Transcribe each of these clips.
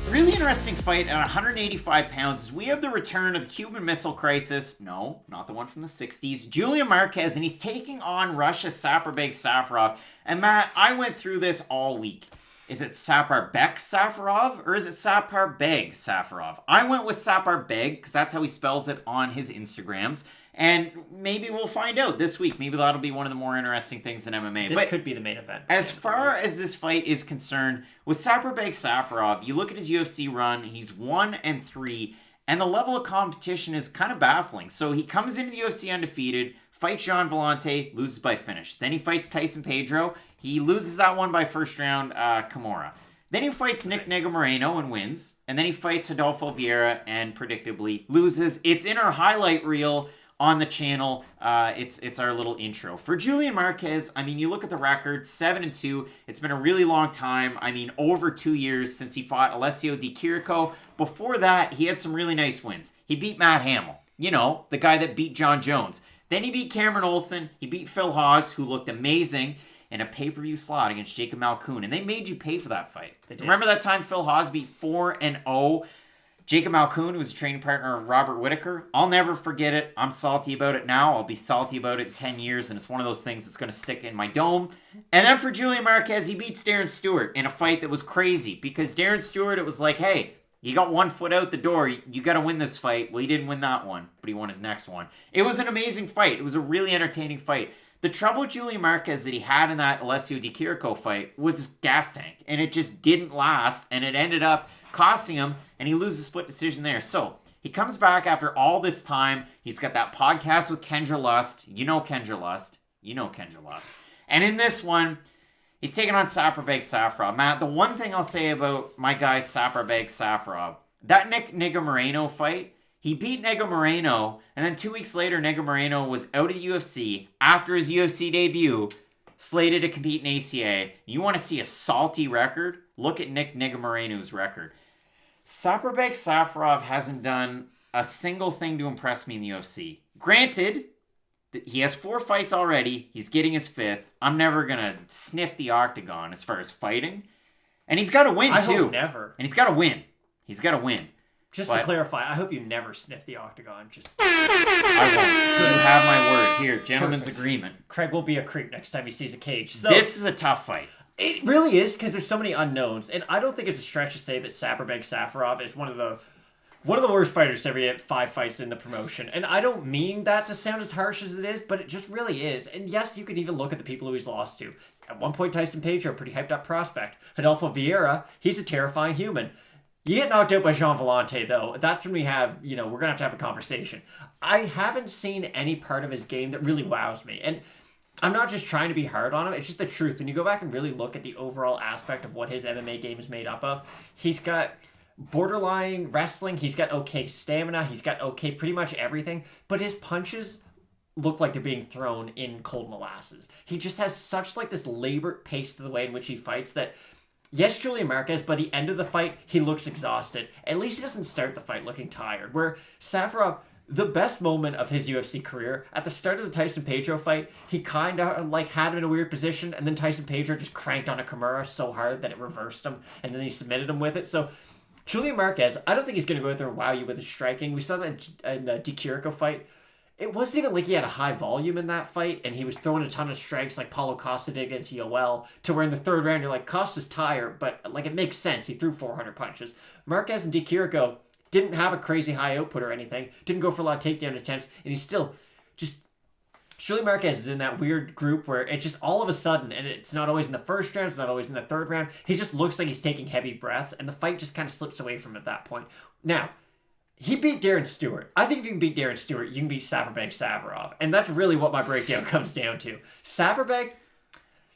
Really interesting fight at 185 pounds. We have the return of the Cuban Missile Crisis. No, not the one from the 60s. Julian Marquez, and he's taking on Russia's Saparbeg Safarov. And Matt, I went through this all week. Is it Saparbeg Safarov or is it Saparbeg Safarov? I went with Saparbeg because that's how he spells it on his Instagrams. And maybe we'll find out this week. Maybe that'll be one of the more interesting things in MMA. This could be the main event. As far as this fight is concerned, with Saparbeg Safarov, you look at his UFC run, he's 1-3, and the level of competition is kind of baffling. So he comes into the UFC undefeated, fights Jean Vellante, loses by finish. Then he fights Tyson Pedro. He loses that one by first round Kimura. Then he fights Nick Morono and wins. And then he fights Rodolfo Vieira and predictably loses. It's in our highlight reel on the channel. It's our little intro. For Julian Marquez, I mean, you look at the record, 7-2. It's been a really long time. I mean, over 2 years since he fought Alessio Di Chirico. Before that, he had some really nice wins. He beat Matt Hamill, you know, the guy that beat John Jones. Then he beat Cameron Olson. He beat Phil Hawes, who looked amazing in a pay-per-view slot against Jacob Malkoun. And they made you pay for that fight. Remember that time Phil Hawes beat 4-0 Jacob Malkoun, who was a training partner of Robert Whittaker? I'll never forget it. I'm salty about it now. I'll be salty about it in 10 years, and it's one of those things that's going to stick in my dome. And then for Julian Marquez, he beats Darren Stewart in a fight that was crazy, because Darren Stewart, it was like, hey, you got 1 foot out the door. You got to win this fight. Well, he didn't win that one, but he won his next one. It was an amazing fight. It was a really entertaining fight. The trouble with Julian Marquez that he had in that Alessio Di Chirico fight was his gas tank, and it just didn't last, and it ended up costing him, and he loses a split decision there. So he comes back after all this time. He's got that podcast with Kendra Lust. You know Kendra Lust. And in this one, he's taking on Saparbeg Safarov. Matt, the one thing I'll say about my guy Saparbeg Safarov, that Nick Morono fight, he beat Nego Moreno, and then 2 weeks later, Nego Moreno was out of the UFC after his UFC debut, slated to compete in ACA. You want to see a salty record? Look at Nick Moreno's record. Saparbeg Safarov hasn't done a single thing to impress me in the UFC. Granted, he has 4 fights already. He's getting his 5th. I'm never going to sniff the octagon as far as fighting. And he's got to win, too. I hope never. And he's got to win. Just to clarify, I hope you never sniff the octagon. I won't. You have my word. Here, gentleman's agreement. Craig will be a creep next time he sees a cage. So, this is a tough fight. It really is, because there's so many unknowns. And I don't think it's a stretch to say that Saparbeg Safarov is one of the worst fighters to ever get 5 fights in the promotion. And I don't mean that to sound as harsh as it is, but it just really is. And yes, you could even look at the people who he's lost to. At one point, Tyson Pedro, pretty hyped up prospect. Rodolfo Vieira, he's a terrifying human. You get knocked out by Jean Vellante, though. That's when we have, we're going to have a conversation. I haven't seen any part of his game that really wows me. And I'm not just trying to be hard on him. It's just the truth. When you go back and really look at the overall aspect of what his MMA game is made up of, he's got borderline wrestling. He's got okay stamina. He's got okay pretty much everything. But his punches look like they're being thrown in cold molasses. He just has such this labored pace to the way in which he fights that... Yes, Julian Marquez, by the end of the fight, he looks exhausted. At least he doesn't start the fight looking tired. Where Safarov, the best moment of his UFC career, at the start of the Tyson Pedro fight, he kind of had him in a weird position, and then Tyson Pedro just cranked on a Kimura so hard that it reversed him, and then he submitted him with it. So Julian Marquez, I don't think he's going to go out there and wow you with his striking. We saw that in the Di Chirico fight. It wasn't even like he had a high volume in that fight, and he was throwing a ton of strikes like Paulo Costa did against Yoel, to where in the 3rd round, you're like, Costa's tired, but it makes sense. He threw 400 punches. Marquez and Di Chirico didn't have a crazy high output or anything, didn't go for a lot of takedown attempts, and he's still just... Julian Marquez is in that weird group where it's just all of a sudden, and it's not always in the 1st round, it's not always in the 3rd round, he just looks like he's taking heavy breaths, and the fight just kind of slips away from him at that point. Now... He beat Darren Stewart. I think if you can beat Darren Stewart, you can beat Saparbeg Safarov. And that's really what my breakdown comes down to. Saparbeg,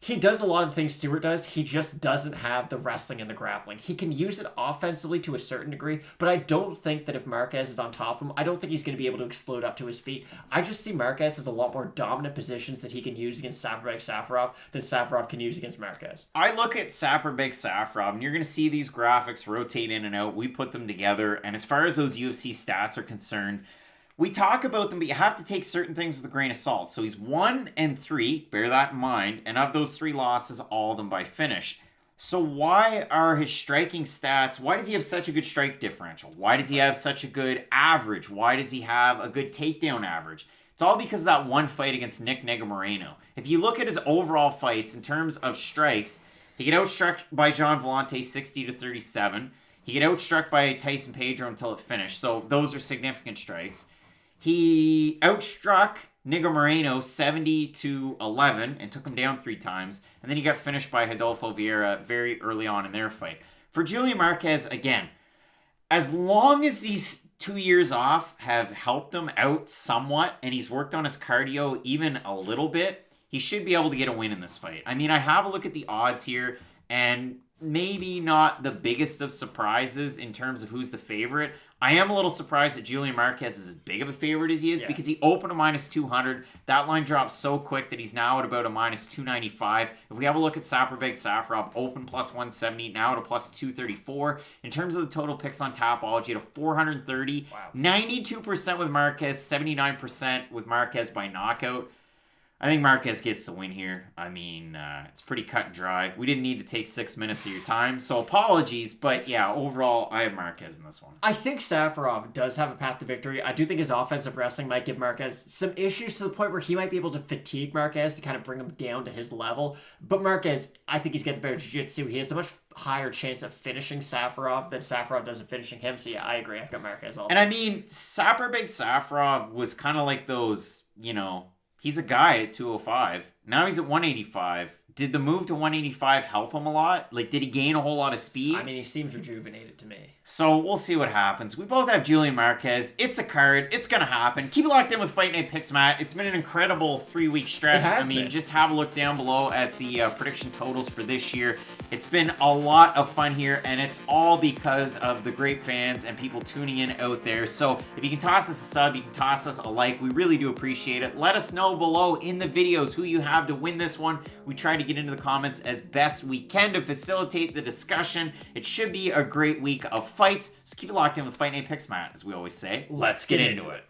he does a lot of the things Stewart does. He just doesn't have the wrestling and the grappling. He can use it offensively to a certain degree, but I don't think that if Marquez is on top of him, I don't think he's going to be able to explode up to his feet. I just see Marquez as a lot more dominant positions that he can use against Saparbeg Safarov than Safarov can use against Marquez. I look at Saparbeg Safarov, and you're going to see these graphics rotate in and out. We put them together, and as far as those UFC stats are concerned, we talk about them, but you have to take certain things with a grain of salt. So he's 1-3, bear that in mind, and of those 3 losses, all of them by finish. So why are his striking stats, why does he have such a good strike differential? Why does he have such a good average? Why does he have a good takedown average? It's all because of that one fight against Nick Morono. If you look at his overall fights in terms of strikes, he get outstruck by Jean Vellante 60-37. He get outstruck by Tyson Pedro until it finished. So those are significant strikes. He outstruck Nico Moreno 70-11 and took him down 3 times. And then he got finished by Rodolfo Vieira very early on in their fight. For Julian Marquez, again, as long as these 2 years off have helped him out somewhat and he's worked on his cardio even a little bit, he should be able to get a win in this fight. I mean, I have a look at the odds here, and maybe not the biggest of surprises in terms of who's the favorite. I am a little surprised that Julian Marquez is as big of a favorite as he is because he opened a -200. That line dropped so quick that he's now at about a -295. If we have a look at Saparbeg Safarov, open +170, now at a +234. In terms of the total picks on Tapology, at a 430, 92% with Marquez, 79% with Marquez by knockout. I think Marquez gets the win here. I mean, it's pretty cut and dry. We didn't need to take 6 minutes of your time, so apologies. But yeah, overall, I have Marquez in this one. I think Safarov does have a path to victory. I do think his offensive wrestling might give Marquez some issues to the point where he might be able to fatigue Marquez to kind of bring him down to his level. But Marquez, I think he's got the better jiu-jitsu. He has the much higher chance of finishing Safarov than Safarov does of finishing him. So yeah, I agree. I've got Marquez also. And I mean, Saparbeg Safarov was kind of like those, he's a guy at 205. Now he's at 185. Did the move to 185 help him a lot? Like, did he gain a whole lot of speed? I mean, he seems rejuvenated to me. So we'll see what happens. We both have Julian Marquez. It's a card. It's going to happen. Keep it locked in with Fight Night Picks, Matt. It's been an incredible 3-week stretch. Just have a look down below at the prediction totals for this year. It's been a lot of fun here, and it's all because of the great fans and people tuning in out there. So if you can toss us a sub, you can toss us a like. We really do appreciate it. Let us know below in the videos who you have to win this one. We try to get into the comments as best we can to facilitate the discussion. It should be a great week of fights. So keep it locked in with Fight Night Picks, Matt, as we always say. Let's get into it.